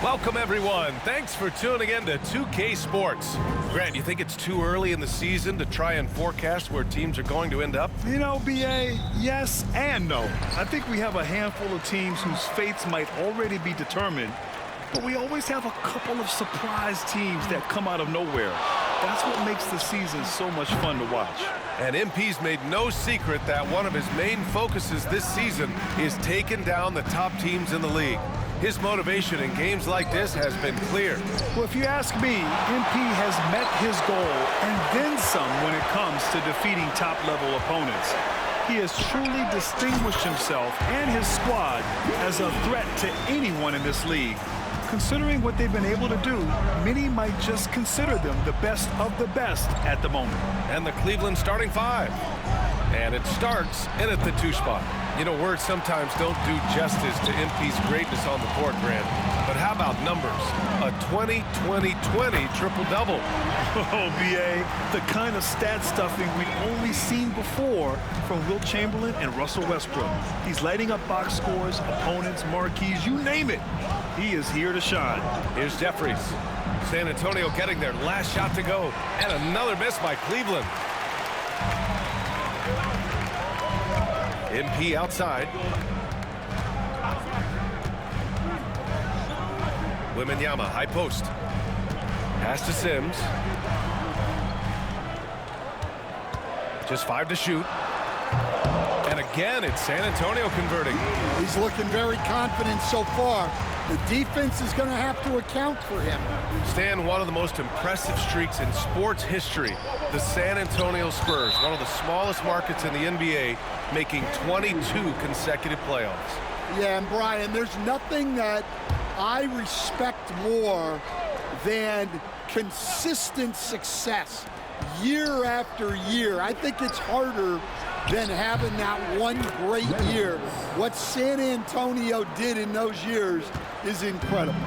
Welcome, everyone. Thanks for tuning in to 2K Sports. Grant, you think it's too early in the season to try and forecast where teams are going to end up? You know, B.A., yes and no. I think we have a handful of teams whose fates might already be determined, but we always have a couple of surprise teams that come out of nowhere. That's what makes the season so much fun to watch. And MP's made no secret that one of his main focuses this season is taking down the top teams in the league. His motivation in games like this has been clear. Well, if you ask me, MP has met his goal and then some when it comes to defeating top-level opponents. He has truly distinguished himself and his squad as a threat to anyone in this league. Considering what they've been able to do, many might just consider them the best of the best at the moment. And the Cleveland starting five. And it starts in at the 2 spot. You know, words sometimes don't do justice to MP's greatness on the court, Grant. But how about numbers? A 20-20-20 triple-double. Oh, B.A., the kind of stat stuffing we've only seen before from Wilt Chamberlain and Russell Westbrook. He's lighting up box scores, opponents, marquees, you name it. He is here to shine. Here's Jeffries. San Antonio getting their last shot to go. And another miss by Cleveland. MP outside. Wembanyama, high post. Pass to Sims. Just 5 to shoot. And again, it's San Antonio converting. He's looking very confident so far. The defense is going to have to account for him. Stan, one of the most impressive streaks in sports history. The San Antonio Spurs, one of the smallest markets in the NBA, making 22 consecutive playoffs. Yeah, and Brian, there's nothing that I respect more than consistent success year after year. I think it's harder than having that one great year. What San Antonio did in those years is incredible.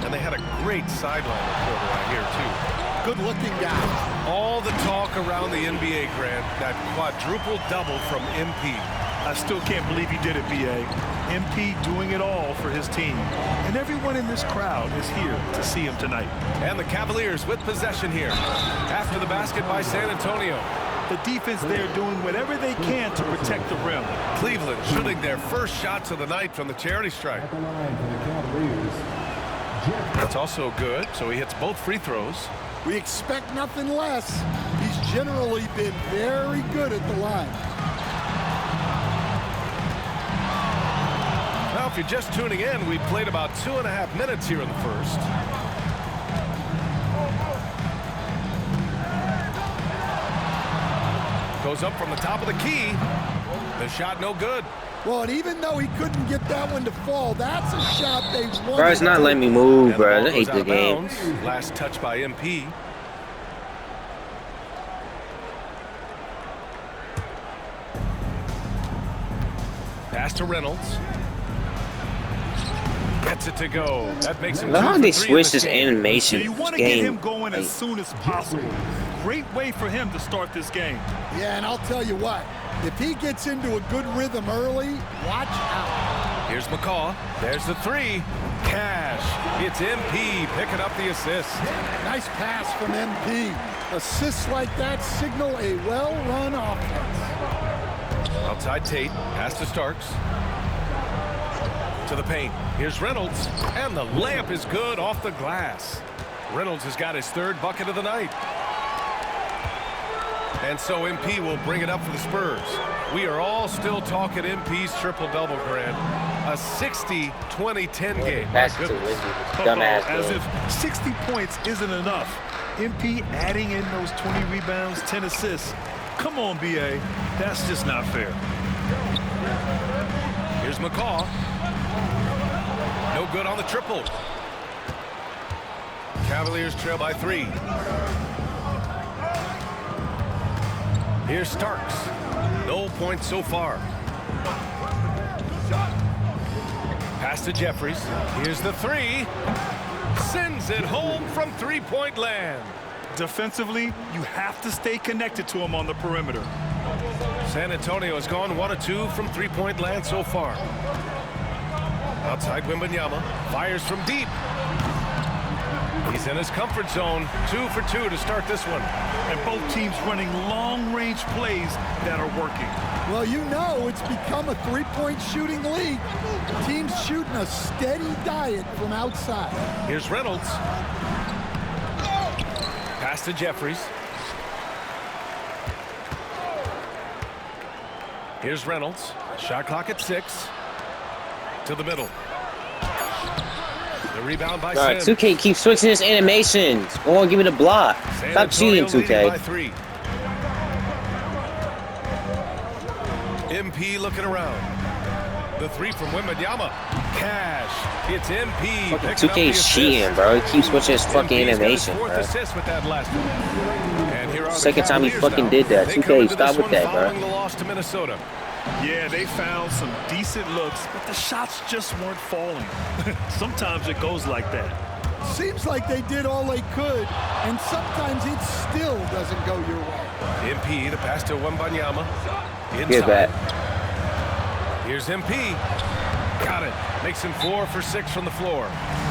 And they had a great sideline reporter out here, too. Good-looking guy. All the talk around the NBA, Grant, that quadruple-double from MP. I still can't believe he did it, B.A. MP doing it all for his team. And everyone in this crowd is here to see him tonight. And the Cavaliers with possession here. After the basket by San Antonio. The defense there doing whatever they can to protect the rim. Cleveland shooting their first shots of the night from the charity stripe. That's also good, so he hits both free throws. We expect nothing less. He's generally been very good at the line. Well, if you're just tuning in, we played about 2.5 minutes here in the first. Goes up from the top of the key. The shot no good. Well, and even though he couldn't get that one to fall, that's a shot they wanted. Bro, it's not letting me move, bro. I hate the game. Last touch by MP. Pass to Reynolds. Gets it to go. That makes him. Look how they switch this animation. You want to get him going as soon as possible. Great way for him to start this game. Yeah, and I'll tell you what, if he gets into a good rhythm early, watch out. Here's McCaw. There's the 3. Cash. It's MP picking up the assist. Nice pass from MP. Assists like that signal a well-run offense. Outside Tate. Pass to Starks. To the paint. Here's Reynolds. And the layup is good off the glass. Reynolds has got his 3rd bucket of the night. And so MP will bring it up for the Spurs. We are all still talking MP's triple-double, Grant. A 60-20-10 game. That's too windy. Dumbass game. As if 60 points isn't enough. MP adding in those 20 rebounds, 10 assists. Come on, B.A. That's just not fair. Here's McCaw. No good on the triple. Cavaliers trail by 3. Here's Starks. No points so far. Pass to Jeffries. Here's the 3. Sends it home from three-point land. Defensively, you have to stay connected to him on the perimeter. San Antonio has gone 1 of 2 from three-point land so far. Outside Wembanyama, fires from deep. He's in his comfort zone, 2 for 2 to start this one. And both teams running long-range plays that are working. Well, you know it's become a three-point shooting league. Teams shooting a steady diet from outside. Here's Reynolds. Pass to Jeffries. Here's Reynolds. Shot clock at 6. To the middle. The rebound by God, Sims. 2K keeps switching his animations. Oh, give it a block. San Stop Antonio cheating, leading by 2K. 3. MP looking around. The 3 from Wembanyama. Cash. It's MP. Fucking 2K's cheating, bro. He keeps switching his fucking animation, bro. Assist with that last one. And here are Second time he Cavaliers fucking now. did that. They 2K, come into stop this with one that, bro. following the loss to Minnesota. Yeah, they found some decent looks, but the shots just weren't falling. Sometimes it goes like that. Seems like they did all they could, and sometimes it still doesn't go your way. MP, the pass to Wembanyama. Inside. Get back. Here's MP. Got it. Makes him 4 for 6 from the floor.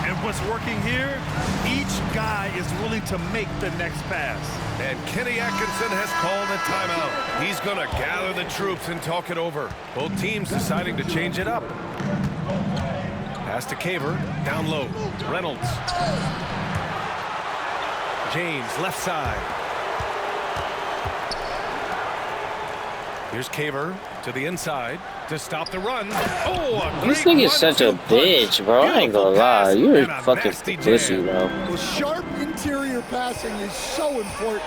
And what's working here, each guy is willing to make the next pass. And Kenny Atkinson has called a timeout. He's going to gather the troops and talk it over. Both teams deciding to change it up. Pass to Caver. Down low. Reynolds. James, left side. Here's Caver to the inside to stop the run. Oh, This nigga's such a bitch, bro. I ain't gonna lie. You're a fucking pussy, bro. Well, sharp interior passing is so important.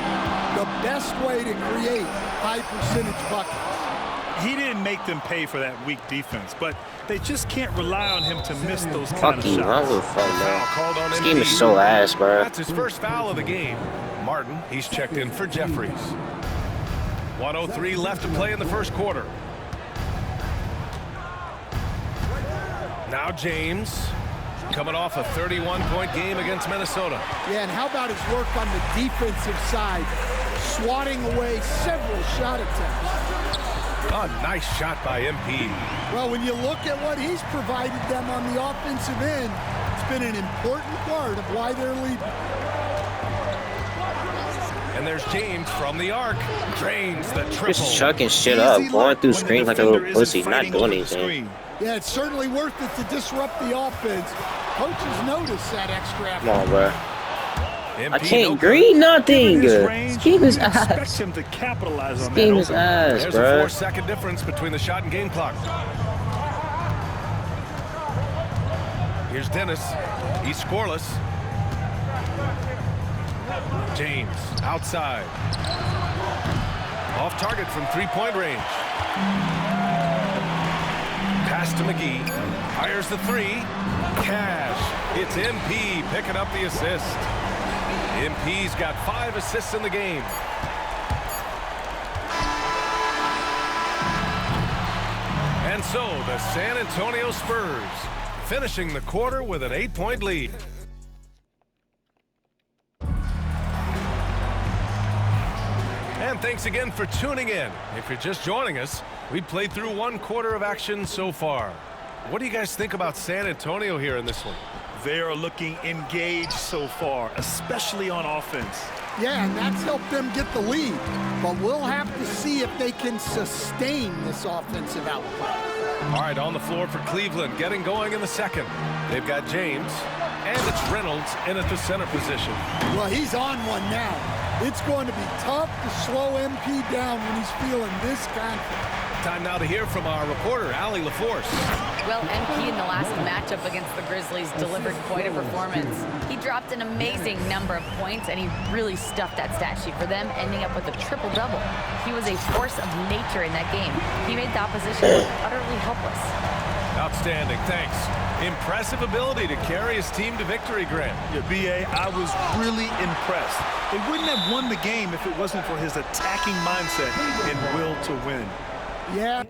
The best way to create high percentage buckets. He didn't make them pay for that weak defense, but they just can't rely on him to miss those kind Fuck of you. I shots. don't give a fuck, Foul man. called on This MP. game is so ass, bro. That's his first foul of the game. Martin, he's checked in for Jeffries. 1:03 left to play in the first quarter. Now James, coming off a 31-point game against Minnesota. Yeah, and how about his work on the defensive side, swatting away several shot attempts. A nice shot by MP. Well, when you look at what he's provided them on the offensive end, it's been an important part of why they're leading. And there's James from the arc. Drains the triple. Just chucking shit up, going through screens like a little pussy, not doing anything. Yeah, it's certainly worth it to disrupt the offense. Coaches notice that extra effort. Come on, bro. MP I can't no green nothing. His This range, game is you expect ass. him to capitalize on This game that is open. ass, There's a bro. 4-second difference between the shot and game clock. Here's Dennis. He's scoreless. James outside. Off target from three-point range. Pass to McGee. Fires the 3. Cash. It's MP picking up the assist. MP's got 5 assists in the game. And so the San Antonio Spurs finishing the quarter with an 8-point lead. And thanks again for tuning in. If you're just joining us, we played through 1 quarter of action so far. What do you guys think about San Antonio here in this one? They are looking engaged so far, especially on offense. Yeah, and that's helped them get the lead. But we'll have to see if they can sustain this offensive output. All right, on the floor for Cleveland, getting going in the second. They've got James, and it's Reynolds in at the center position. Well, he's on one now. It's going to be tough to slow MP down when he's feeling this confident. Time now to hear from our reporter, Allie LaForce. Well, MP in the last matchup against the Grizzlies delivered quite a performance. He dropped an amazing number of points, and he really stuffed that stat sheet for them, ending up with a triple-double. He was a force of nature in that game. He made the opposition look utterly helpless. Outstanding, thanks. Impressive ability to carry his team to victory, Grant. Yeah, B.A., I was really impressed. They wouldn't have won the game if it wasn't for his attacking mindset and will to win. Yeah.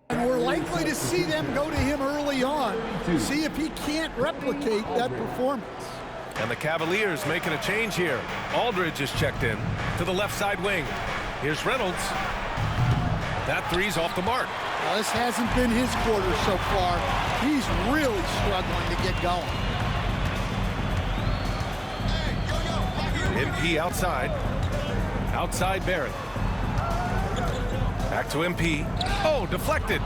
And and we're likely to see them go to him early on. See if he can't replicate that performance. And the Cavaliers making a change here. Aldridge is checked in to the left side wing. Here's Reynolds. That three's off the mark. Well, this hasn't been his quarter so far. He's really struggling to get going. MP outside. Outside Barrett. Back to MP. Oh, deflected.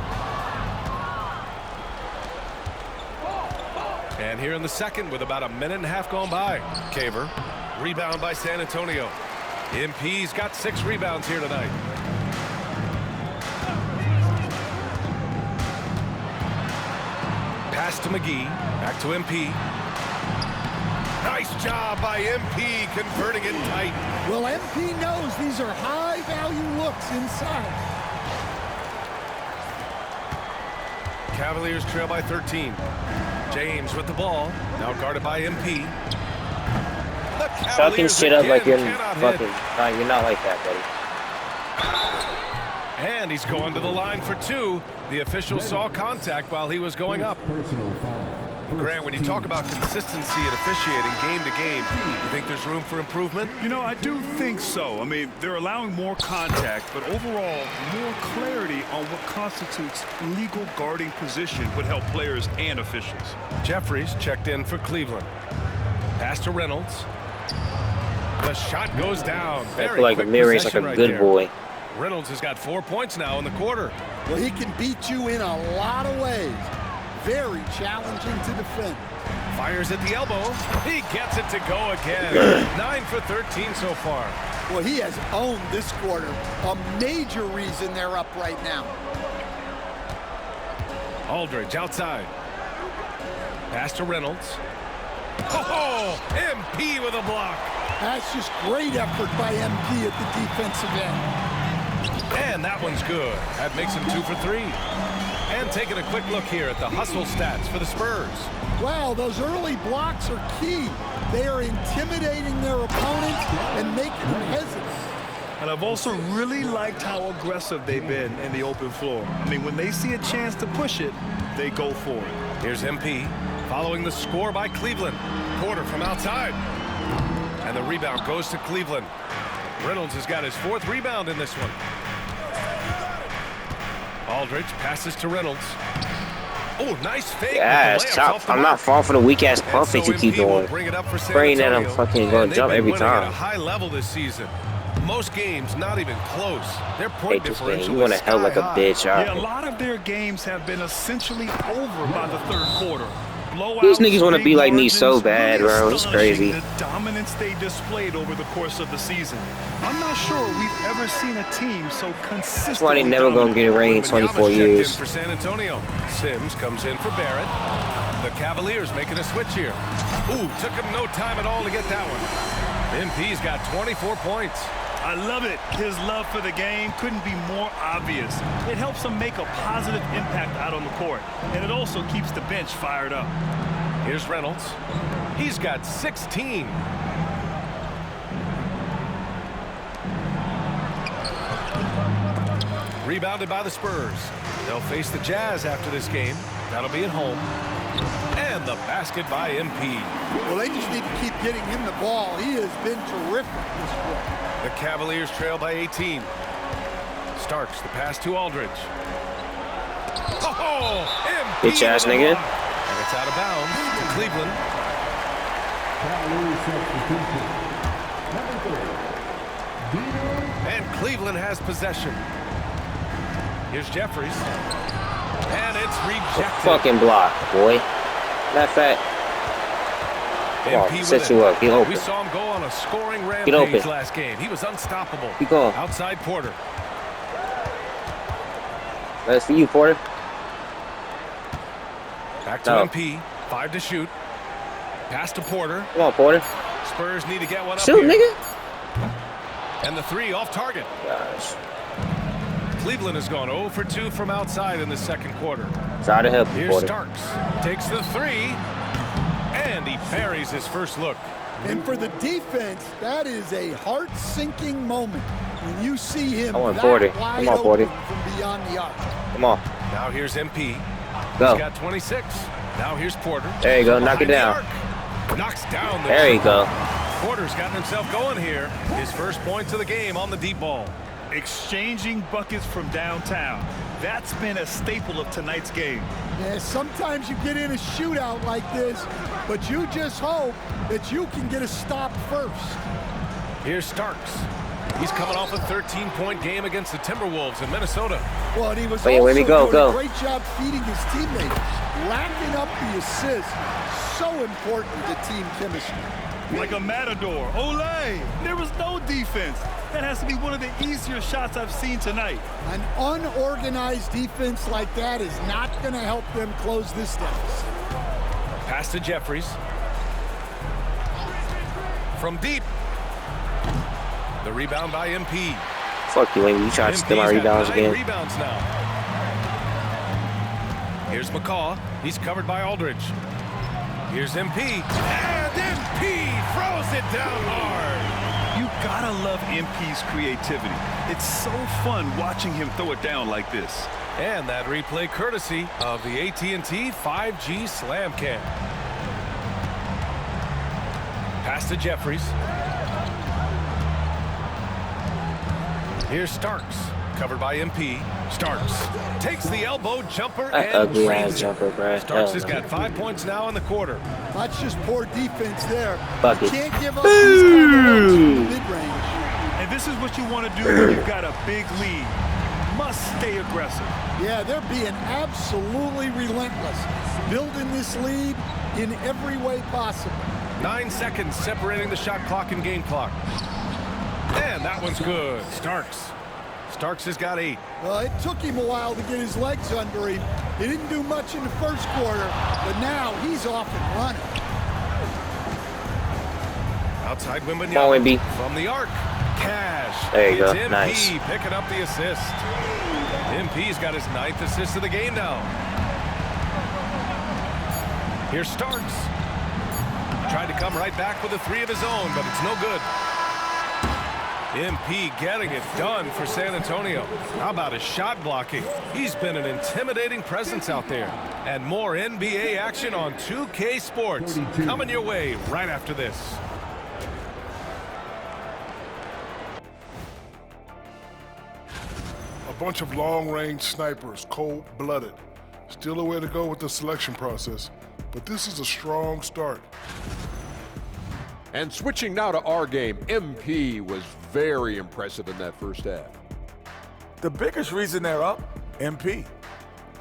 And here in the second with about a minute and a half gone by. Caver. Rebound by San Antonio. MP's got 6 rebounds here tonight. Pass to McGee. Back to MP. Nice job by MP converting it tight. Well, MP knows these are high-value looks inside. Cavaliers trail by 13. James with the ball. Now guarded by MP. Fucking shit up like you're fucking. Nah, you're not like that, buddy. And he's going to the line for 2. The official saw contact while he was going up. Grant, when you talk about consistency and officiating game to game, you think there's room for improvement? You know, I do think so. I mean, they're allowing more contact, but overall, more clarity on what constitutes legal guarding position would help players and officials. Jeffries checked in for Cleveland. Pass to Reynolds. The shot goes down. I feel like Amir is like a good boy. Reynolds has got 4 points now in the quarter. Well, he can beat you in a lot of ways. Very challenging to defend. Fires at the elbow. He gets it to go again. 9 for 13 so far. Well, he has owned this quarter. A major reason they're up right now. Aldridge outside. Pass to Reynolds. Oh, MP with a block. That's just great effort by MP at the defensive end. And that one's good. That makes him 2 for 3. And taking a quick look here at the hustle stats for the Spurs. Wow, those early blocks are key. They are intimidating their opponents and making them hesitant. And I've also really liked how aggressive they've been in the open floor. I mean, when they see a chance to push it, they go for it. Here's MP following the score by Cleveland. Porter from outside. And the rebound goes to Cleveland. Reynolds has got his 4th rebound in this one. Aldridge passes to Reynolds. Oh, nice fake. Yeah, it's tough. I'm not falling for the weak ass pump fake you keep doing. Praying that I'm fucking going to jump every time. At a high level this season. Most games not even close. Their point differential you want to hell like a bitch. Yeah, a lot of their games have been essentially over by the 3rd quarter. These niggas want to be like me so bad, bro. It's crazy. The dominance they displayed over the course of the season. I'm not sure we've ever seen a team so consistent. That's why they never gonna get a ring in 24 years. For San Antonio. Sims comes in for Barrett. The Cavaliers making a switch here. Ooh, took him no time at all to get that one. MP's got 24 points. I love it. His love for the game couldn't be more obvious. It helps him make a positive impact out on the court, and it also keeps the bench fired up. Here's Reynolds. He's got 16. Rebounded by the Spurs. They'll face the Jazz after this game. That'll be at home. And the basket by MP. Well, they just need to keep getting him the ball. He has been terrific this quarter. The Cavaliers trail by 18. Starks the pass to Aldridge. Oh, MP bitch ass nigga. And it's out of bounds to Cleveland. And Cleveland has possession. Here's Jeffries. And it's rejected. Fucking block, boy. Matter of fact. Come on, set you up. Get open. We saw him go on a scoring rampage last game. He was unstoppable. Keep going. Outside Porter. That's for you, Porter. Back to MP. 5 to shoot. Pass to Porter. Come on, Porter. Spurs need to get one up shoot, here. Nigga. And the 3 off target. Gosh. Cleveland has gone 0 for 2 from outside in the second quarter. Try to help you, Here's Porter. Starks. Takes the 3. And he buries his first look. And for the defense, that is a heart-sinking moment when you see him I want that 40. wide Come on, 40. open from beyond the arc. Come on. Now here's MP. Go. He's got 26. Now here's Porter. There you go. Knock it down. Knocks down the There you go. Porter's gotten himself going here. His first points of the game on the deep ball. Exchanging buckets from downtown. That's been a staple of tonight's game. Yeah, sometimes you get in a shootout like this, but you just hope that you can get a stop first. Here's Starks. He's coming off a 13-point game against the Timberwolves in Minnesota. Well, and he was Wait, also let me go, doing a great job feeding his teammates, racking up the assists. So important to team chemistry. Like a matador. Olay! There was no defense. That has to be one of the easier shots I've seen tonight. An unorganized defense like that is not going to help them close this deficit. Pass to Jeffries. From deep. The rebound by MP. Fuck you, Amy. You try to steal my rebounds again. Rebounds now. Here's McCaw. He's covered by Aldridge. Here's MP. And MP throws it down hard. You gotta love MP's creativity. It's so fun watching him throw it down like this. And that replay courtesy of the AT&T 5G Slam Cam. Pass to Jeffries. Here's Starks, covered by MP. Starks takes the elbow jumper and ugly drains ass it. jumper, bro. Starks has got 5 points now in the quarter. That's just poor defense there. Bucket. You can't give up these kind of looks in the mid-range. And this is what you want to do when you've got a big lead. Must stay aggressive. Yeah, they're being absolutely relentless, building this lead in every way possible. 9 seconds separating the shot clock and game clock. And that one's good. Starks has got 8. Well, it took him a while to get his legs under him. He didn't do much in the first quarter, but now he's off and running. Outside Wembanyama. Come on, Wemby. From the arc. Cash. There you go. It's MP Nice. picking up the assist. MP's got his 9th assist of the game now. Here's Starks. Tried to come right back with a 3 of his own, but it's no good. MP getting it done for San Antonio. How about his shot blocking? He's been an intimidating presence out there. And more NBA action on 2K Sports coming your way right after this. A bunch of long-range snipers, cold-blooded. Still a way to go with the selection process, but this is a strong start. And switching now to our game, MP was very impressive in that first half. The biggest reason they're up, MP.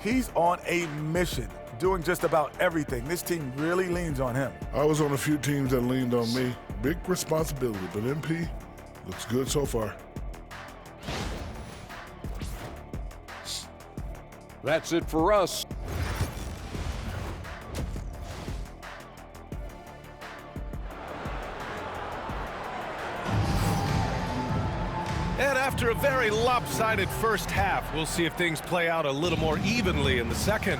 He's on a mission, doing just about everything. This team really leans on him. I was on a few teams that leaned on me. Big responsibility, but MP looks good so far. That's it for us. And after a very lopsided first half, we'll see if things play out a little more evenly in the second.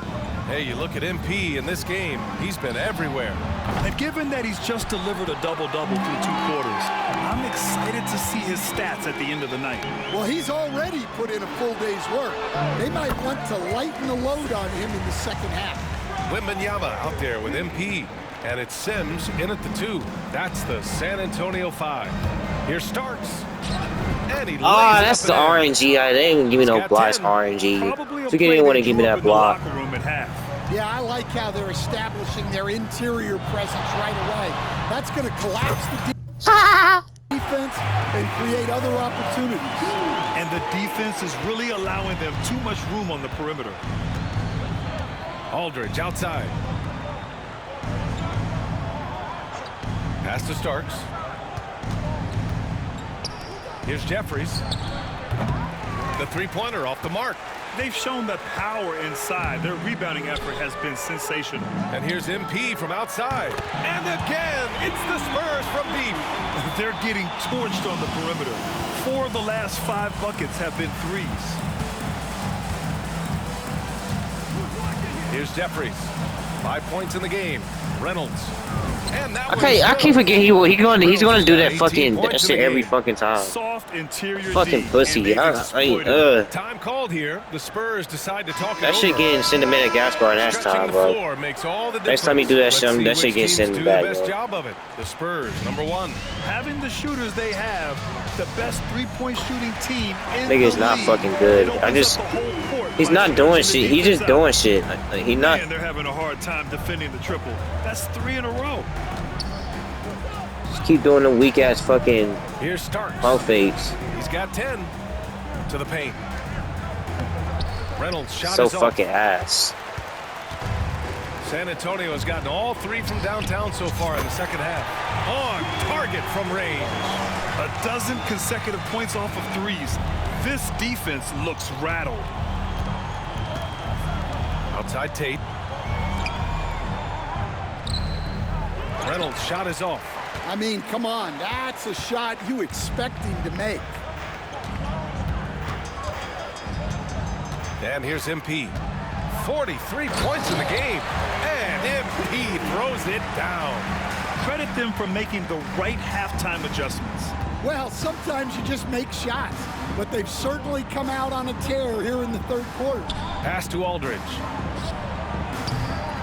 Hey, you look at MP in this game, he's been everywhere. And given that he's just delivered a double-double through 2 quarters, I'm excited to see his stats at the end of the night. Well, he's already put in a full day's work. They might want to lighten the load on him in the second half. Wembanyama out there with MP. And it's Sims in at the 2. That's the San Antonio 5. Here's Starks. And he that's the RNG. They didn't even give me no blocks RNG. So you didn't want to give me that block. Yeah, I like how they're establishing their interior presence right away. That's going to collapse the defense and create other opportunities. And the defense is really allowing them too much room on the perimeter. Aldridge outside. Pass to Starks. Here's Jeffries. The 3-pointer off the mark. They've shown the power inside. Their rebounding effort has been sensational. And here's MP from outside. And again, it's the Spurs from deep. They're getting torched on the perimeter. 4 of the last 5 buckets have been 3s. Here's Jeffries. 5 points in the game. Reynolds. And that I keep forgetting he's going to do that fucking that shit every fucking time. Soft interior Fucking D, pussy. Time called here. The Spurs decide to talk That shit getting sent to Madagascar next time, bro. Next time you do that shit, that shit getting sent back, bro. Job of it. The Spurs, number 1. Having the shooters they have, the best three-point shooting team in Nigga's not fucking good. He's not doing shit. He's just doing shit. He not. Man, they're having a hard time defending the triple. That's 3 in a row. Just keep doing the weak ass fucking Here's Starks. pump fakes. He's got 10 to the paint. Reynolds shot So is off. fucking ass. San Antonio has gotten all 3 from downtown so far in the second half. On target from range. A dozen consecutive points off of 3s. This defense looks rattled. Outside Tate. Reynolds shot is off. I mean, come on, that's a shot you expect him to make. And here's MP. 43 points in the game. And MP throws it down. Credit them for making the right halftime adjustments. Well, sometimes you just make shots, but they've certainly come out on a tear here in the third quarter. Pass to Aldridge.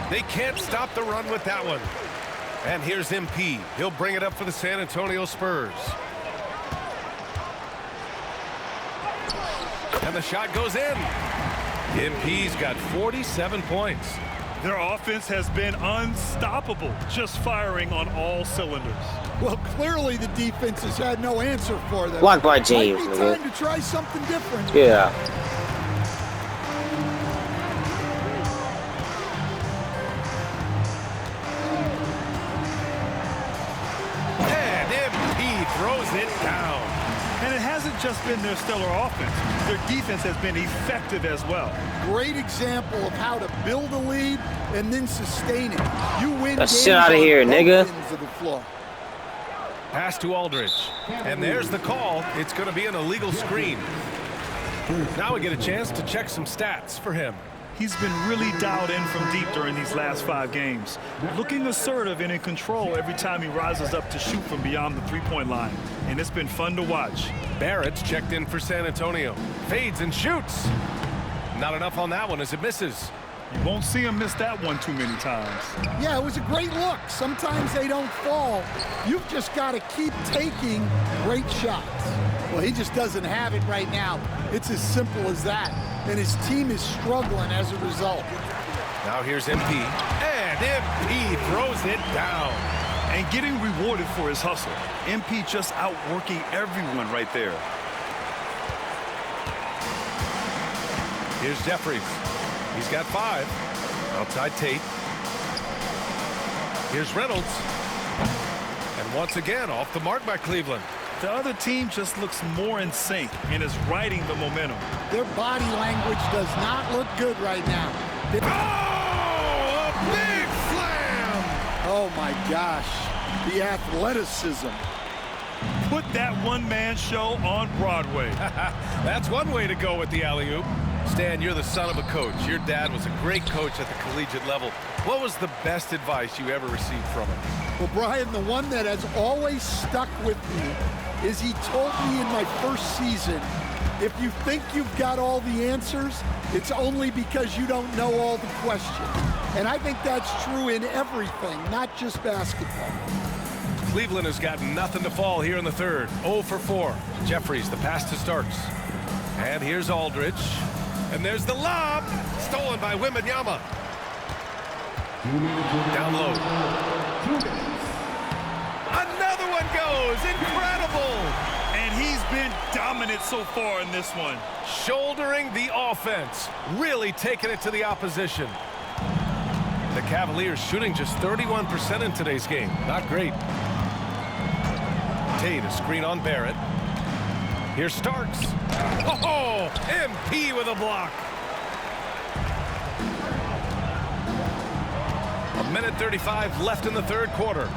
They can't stop the run with that one. And here's MP. He'll bring it up for the San Antonio Spurs. And the shot goes in. MP's got 47 points. Their offense has been unstoppable, just firing on all cylinders. Well, clearly the defense has had no answer for them. Blocked by James, Might be nigga. time to try something different. Yeah. And MP throws it down. And it hasn't just been their stellar offense. Their defense has been effective as well. Great example of how to build a lead and then sustain it. You win That games shit outta on here, both nigga. ends of the floor. Pass to Aldridge. And there's the call. It's going to be an illegal screen. Now we get a chance to check some stats for him. He's been really dialed in from deep during these last 5 games. Looking assertive and in control every time he rises up to shoot from beyond the three-point line. And it's been fun to watch. Barrett's checked in for San Antonio. Fades and shoots. Not enough on that one as it misses. You won't see him miss that one too many times. Yeah, it was a great look. Sometimes they don't fall. You've just got to keep taking great shots. Well, he just doesn't have it right now. It's as simple as that. And his team is struggling as a result. Now here's MP. And MP throws it down. And getting rewarded for his hustle. MP just outworking everyone right there. Here's Jeffries. He's got 5. Outside Tate. Here's Reynolds. And once again, off the mark by Cleveland. The other team just looks more in sync and is riding the momentum. Their body language does not look good right now. Oh, a big slam! Oh, my gosh. The athleticism. Put that one-man show on Broadway. That's one way to go with the alley-oop. Stan, you're the son of a coach. Your dad was a great coach at the collegiate level. What was the best advice you ever received from him? Well, Brian, the one that has always stuck with me is he told me in my first season, if you think you've got all the answers, it's only because you don't know all the questions. And I think that's true in everything, not just basketball. Cleveland has got nothing to fall here in the third. 0 for 4. Jeffries, the pass to Starks. And here's Aldridge. And there's the lob. Stolen by Wembanyama. Down low. Another one goes. Incredible. And he's been dominant so far in this one. Shouldering the offense. Really taking it to the opposition. The Cavaliers shooting just 31% in today's game. Not great. Tate, a screen on Barrett. Here's Starks. Oh, MP with a block. 1:35 left in the third quarter.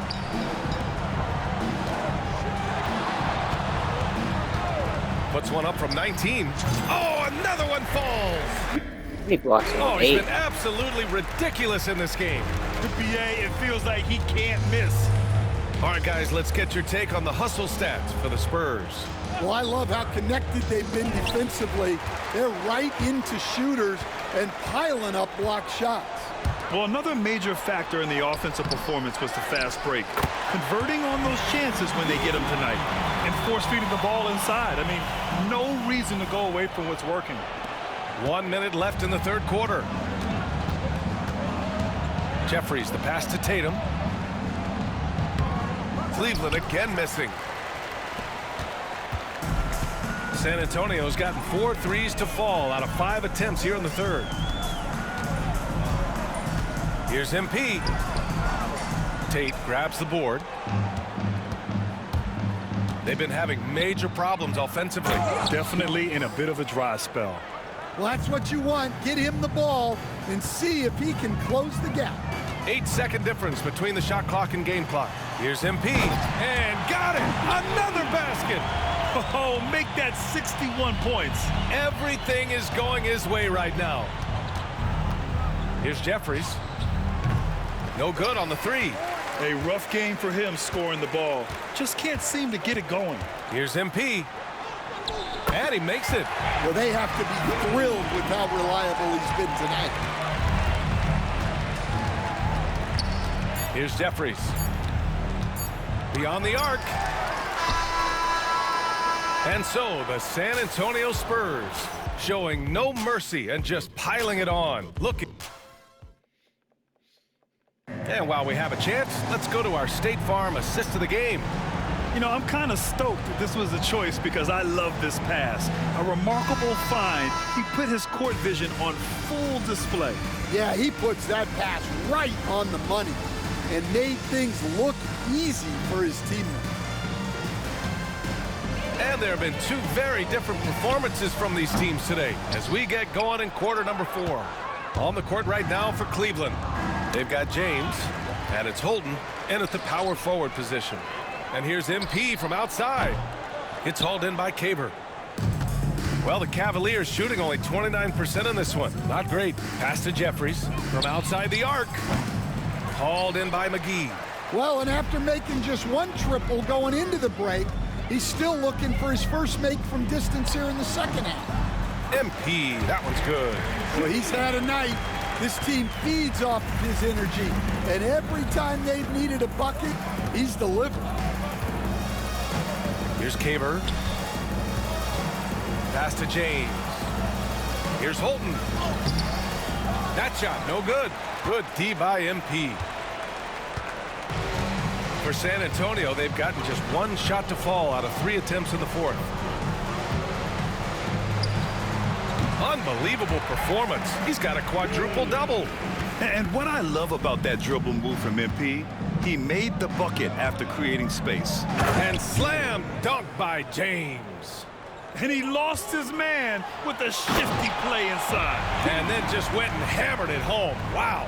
Puts one up from 19. Oh, another one falls. He blocks him. Oh, he's been absolutely ridiculous in this game. The BA, it feels like he can't miss. All right, guys, let's get your take on the hustle stats for the Spurs. Well, I love how connected they've been defensively. They're right into shooters and piling up block shots. Well, another major factor in the offensive performance was the fast break. Converting on those chances when they get them tonight. And force-feeding the ball inside. I mean, no reason to go away from what's working. 1 minute left in the third quarter. Jeffries, the pass to Tatum. Cleveland again missing. San Antonio's gotten 4 threes to fall out of 5 attempts here in the third. Here's MP. Tate grabs the board. They've been having major problems offensively. Definitely in a bit of a dry spell. Well, that's what you want. Get him the ball and see if he can close the gap. 8-second difference between the shot clock and game clock. Here's MP. And got it! Another basket! Oh, make that 61 points. Everything is going his way right now. Here's Jeffries. No good on the three. A rough game for him scoring the ball. Just can't seem to get it going. Here's MP. And he makes it. Well, they have to be thrilled with how reliable he's been tonight. Here's Jeffries. Beyond the arc. And so the San Antonio Spurs showing no mercy and just piling it on. Looking. And while we have a chance, let's go to our State Farm assist of the game. You know, I'm kind of stoked that this was a choice because I love this pass. A remarkable find. He put his court vision on full display. Yeah, he puts that pass right on the money and made things look easy for his teammates. And there have been 2 very different performances from these teams today as we get going in quarter number 4. On the court right now for Cleveland. They've got James, and it's Holden in at the power forward position. And here's MP from outside. It's hauled in by Caber. Well, the Cavaliers shooting only 29% in this one. Not great. Pass to Jeffries from outside the arc. Hauled in by McGee. Well, and after making just 1 triple going into the break, he's still looking for his first make from distance here in the second half. MP, that one's good. Well, he's had a night. This team feeds off of his energy, and every time they've needed a bucket, he's delivered. Here's Caber. Pass to James. Here's Holton. That shot, no good. Good D by MP. For San Antonio, they've gotten just 1 shot to fall out of 3 attempts in the fourth. Unbelievable performance. He's got a quadruple-double. And what I love about that dribble move from MP, he made the bucket after creating space. And slam dunk by James. And he lost his man with a shifty play inside. And then just went and hammered it home. Wow.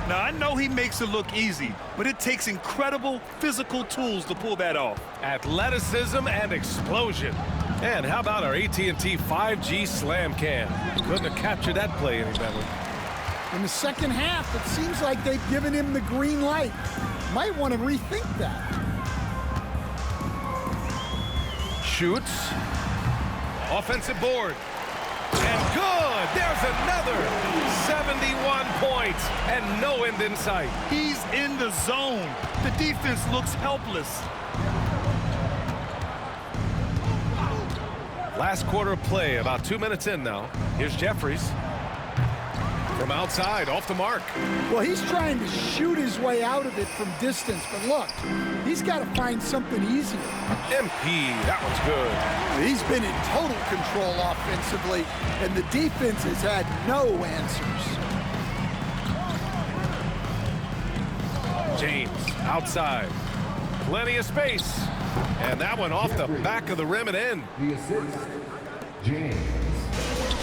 Now, I know he makes it look easy, but it takes incredible physical tools to pull that off. Athleticism and explosion. And how about our AT&T 5G slam cam? Couldn't have captured that play any better. In the second half, it seems like they've given him the green light. Might want to rethink that. Shoots. Offensive board. And good! There's another! 71 points and no end in sight. He's in the zone. The defense looks helpless. Last quarter of play, about 2 minutes in now. Here's Jeffries. From outside, off the mark. Well, he's trying to shoot his way out of it from distance, but look, he's got to find something easier. MP, that one's good. He's been in total control offensively, and the defense has had no answers. James, outside. Plenty of space. And that one off the back of the rim and in. The assist, James.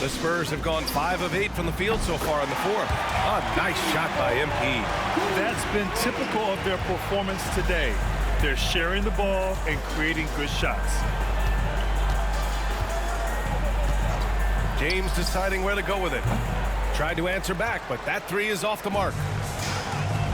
The Spurs have gone 5 of 8 from the field so far in the fourth. A nice shot by MP. That's been typical of their performance today. They're sharing the ball and creating good shots. James deciding where to go with it. Tried to answer back, but that three is off the mark.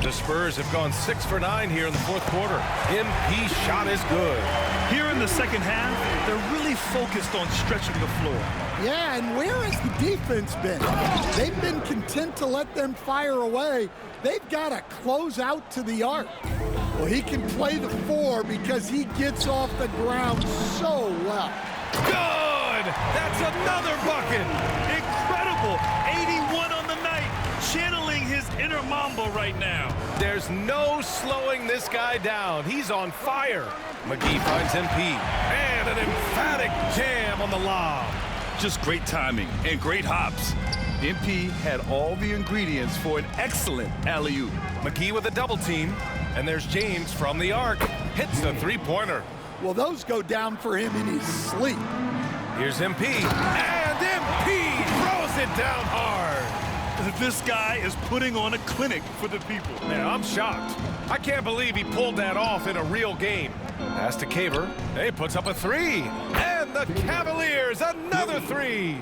The Spurs have gone 6 for 9 here in the fourth quarter. MP's shot is good. Here in the second half, they're really focused on stretching the floor. Yeah, and where has the defense been? They've been content to let them fire away. They've got to close out to the arc. Well, he can play the 4 because he gets off the ground so well. Good! That's another bucket! Incredible! 81 on the night, channeling his inner Mamba right now. There's no slowing this guy down. He's on fire. McGee finds MP. And an emphatic jam on the lob. Just great timing and great hops. MP had all the ingredients for an excellent alley-oop. McGee with a double team. And there's James from the arc. Hits the three-pointer. Well, those go down for him in his sleep. Here's MP. And MP throws it down hard. This guy is putting on a clinic for the people. Man, I'm shocked. I can't believe he pulled that off in a real game. Pass to Caver. He puts up a 3. And the Cavaliers, another 3.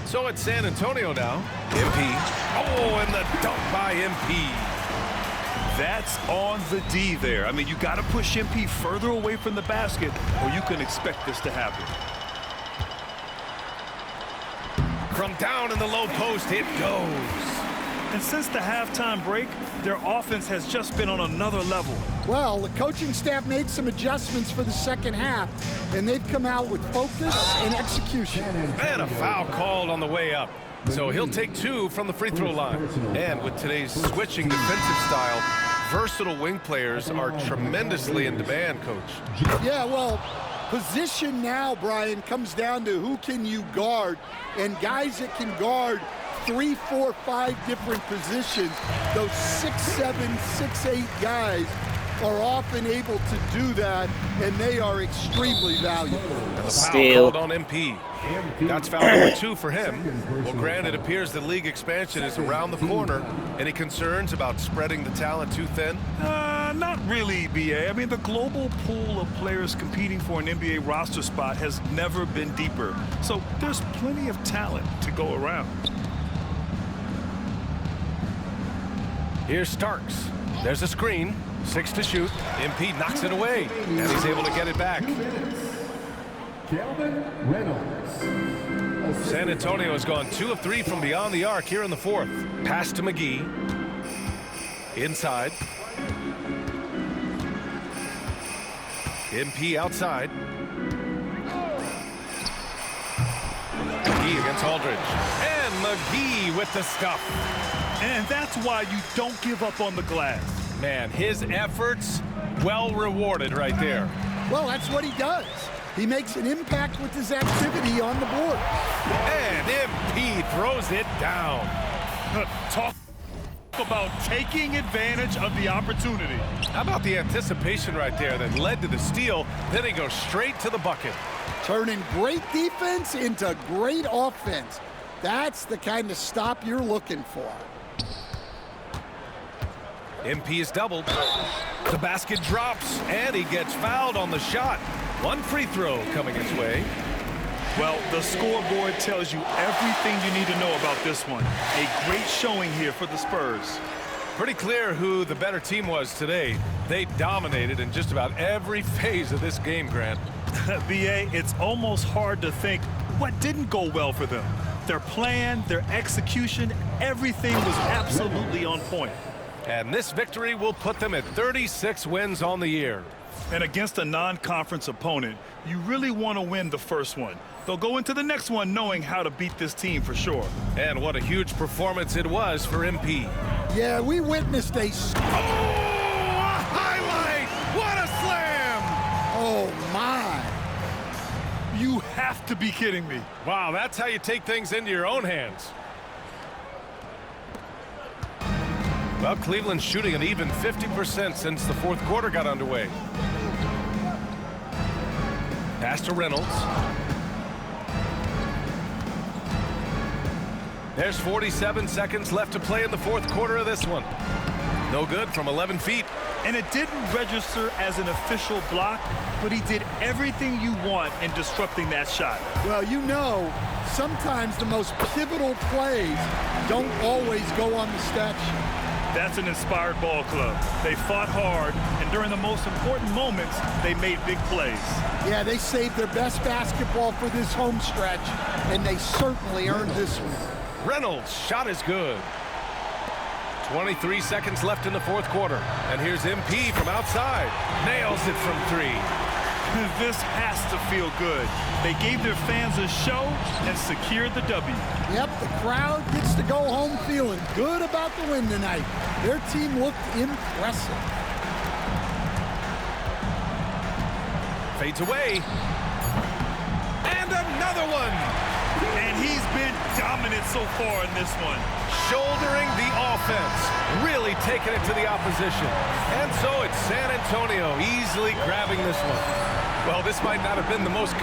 So it's San Antonio now. MP. Oh, and the dunk by MP. That's on the D there. I mean, you got to push MP further away from the basket, or you can expect this to happen. From down in the low post, it goes. And since the halftime break, their offense has just been on another level. Well, the coaching staff made some adjustments for the second half, and they've come out with focus and execution. And a foul called on the way up. So he'll take 2 from the free throw line. And with today's switching defensive style, versatile wing players are tremendously in demand, Coach. Yeah, well, position now, Brian, comes down to who can you guard, and guys that can guard 3, 4, 5 different positions. Those 6'7", 6'8" guys are often able to do that, and they are extremely valuable. The foul called on MP. That's foul number 2 for him. Well, granted, it appears the league expansion is around the corner. Any concerns about spreading the talent too thin? Not really, BA. I mean, the global pool of players competing for an NBA roster spot has never been deeper. So there's plenty of talent to go around. Here's Starks. There's a screen. 6 to shoot. MP knocks it away, and he's able to get it back. San Antonio has gone 2 of 3 from beyond the arc here in the fourth. Pass to McGee. Inside. MP outside. McGee against Aldridge. And McGee with the stuff. And that's why you don't give up on the glass. Man, his efforts well rewarded right there. Well, that's what he does. He makes an impact with his activity on the board. And MP throws it down. Talk about taking advantage of the opportunity. How about the anticipation right there that led to the steal? Then he goes straight to the bucket. Turning great defense into great offense. That's the kind of stop you're looking for. MP is doubled. The basket drops, and he gets fouled on the shot. 1 free throw coming his way. Well, the scoreboard tells you everything you need to know about this one. A great showing here for the Spurs. Pretty clear who the better team was today. They dominated in just about every phase of this game, Grant. BA, it's almost hard to think what didn't go well for them. Their plan, their execution, everything was absolutely on point. And this victory will put them at 36 wins on the year. And against a non-conference opponent, you really want to win the first one. They'll go into the next one knowing how to beat this team for sure. And what a huge performance it was for MP. Yeah, we witnessed a... a highlight! What a slam! Oh, my. You have to be kidding me. Wow, that's how you take things into your own hands. Well, Cleveland's shooting an even 50% since the fourth quarter got underway. Pass to Reynolds. There's 47 seconds left to play in the fourth quarter of this one. No good from 11 feet. And it didn't register as an official block, but he did everything you want in disrupting that shot. Well, you know, sometimes the most pivotal plays don't always go on the stat sheet. That's an inspired ball club. They fought hard, and during the most important moments, they made big plays. Yeah, they saved their best basketball for this home stretch, and they certainly earned this one. Reynolds' shot is good. 23 seconds left in the fourth quarter. And here's MP from outside. Nails it from 3. This has to feel good. They gave their fans a show and secured the W. Yep, the crowd gets to go home feeling good about the win tonight. Their team looked impressive. Fades away. And another one. And he's been dominant so far in this one. Shouldering the offense, really taking it to the opposition. And so it's San Antonio easily grabbing this one. Well, this might not have been the most